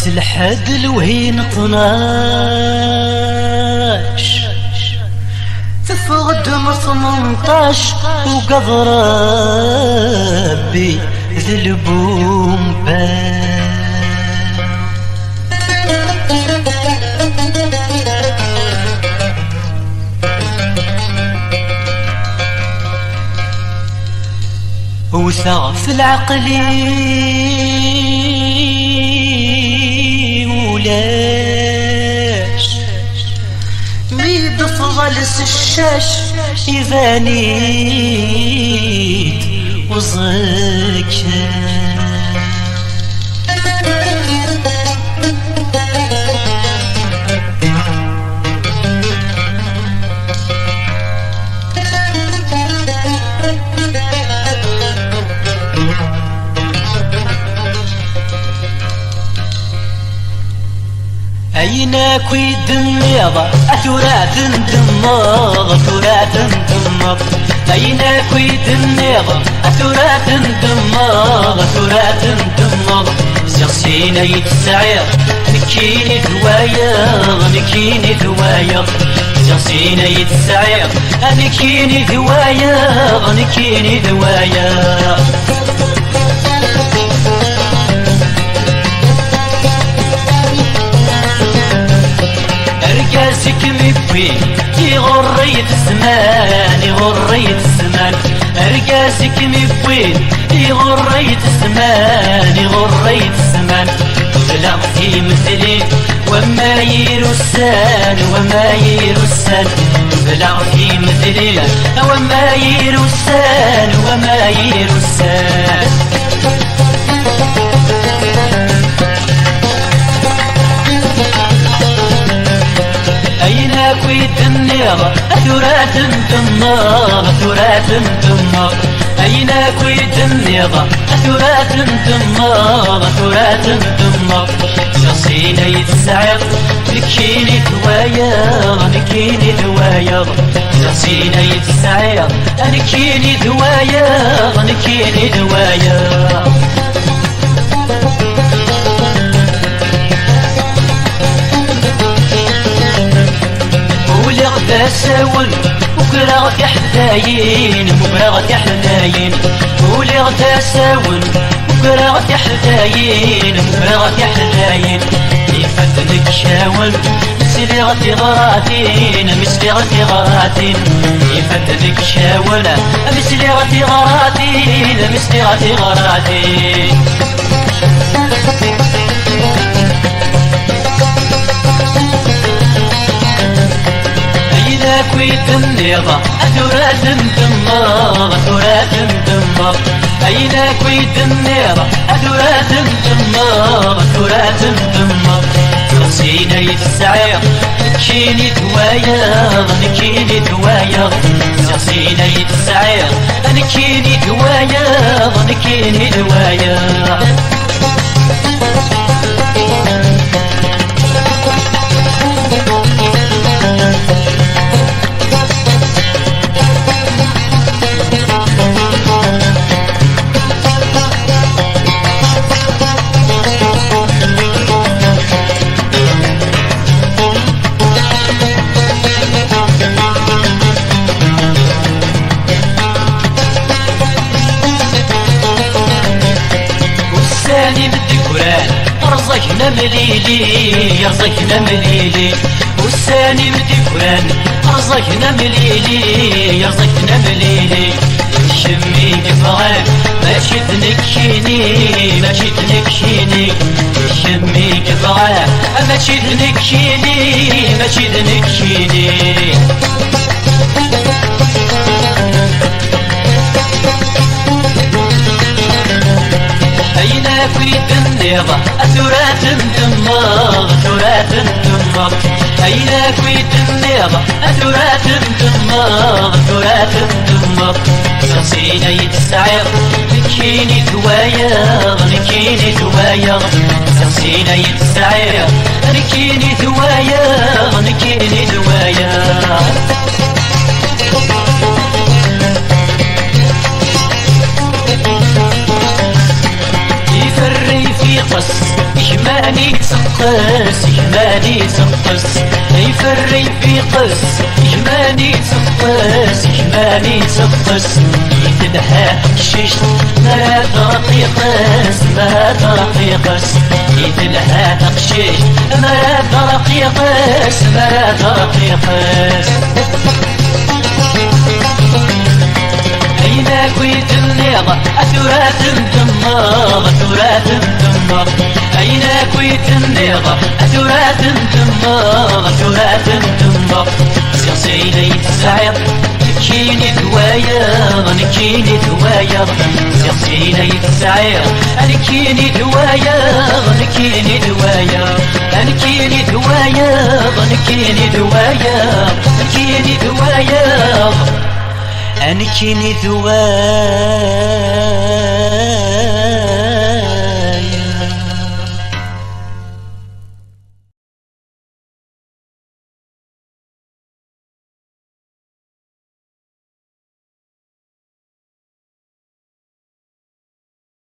سلحد الوهين 12 تفقدم 18 وقض ربي ذلبوم وثاف العقلي ولاش ميد فغلس الشاش يفانيت وزكاش أين كويد النيضة أثرات دماغ أثرات دماغ أين كويد النيضة أثرات دماغ أثرات دماغ زغسينا يتسعير نكيني ذوايا نكيني ذوايا زغسينا يتسعير نكيني ذوايا نكيني ذوايا رقاسك مبي يغريت الزمان يغريت الزمان رقاسك مبي يغريت الزمان يغريت الزمان طلعتي مثلي وما يرسان وما يرسان طلعتي مثلي وما يرسان وما يرسان كويت النيرة أثرات دماغ أثرات دماغ أين كويت النيرة أثرات دماغ أثرات دماغ شخصينا يتسعر نكيني ذوايا نكيني ذوايا شخصينا يتسعر نكيني ذوايا نكيني ذوايا ساول بكرة غادي حداين بكرة غادي حداين ولي غدا ساول بكرة غادي حداين بكرة غادي حداين يفاتنك شاول مسلي غادي غراتين مسلي غادي غراتين يفاتنك شاول مسلي غادي غراتين مسلي غادي غراتين كويت النيضة أثرات دماغ أثرات دماغ أين كويت النيضة أثرات دماغ أثرات دماغ شخصينا يتسعير نكيني ذوايا نكيني ذوايا شخصينا يتسعير نكيني ذوايا نكيني ذوايا رزقنا مليلي رزقنا مليلي والثاني بدكران رزقنا مليلي رزقنا مليلي شمي قفغان ماشي تنكشيني ماشي تنكشيني شمي قفغان ماشي تنكشيني ماشي تنكشيني أين كويت النيضة أثرات دماغ أثرات دماغ أين كويت النيضة أثرات دماغ أثرات دماغ شخصينا يتسعر نكيني ذوايا نكيني ذوايا شخصينا يتسعر نكيني ذوايا نكيني ذوايا يفري في قص إجماني قس يجماني تقص يفري في قس يجماني تقص يجماني تقص يتلحى كشيش ما طرقي قس ما طرقي قس يتلحى تقشيش ما طرقي قس ما طرقي قس أين كويت النيضة أثرات دماغ أثرات دماغ أين كويت النيضة أثرات دماغ أثرات دماغ سيرسيني تسعير نكيني دوايا نكيني دوايا سيرسيني تسعير نكيني دوايا نكيني دوايا نكيني دوايا نكيني دوايا نكيني دوايا أنا كيني ذواب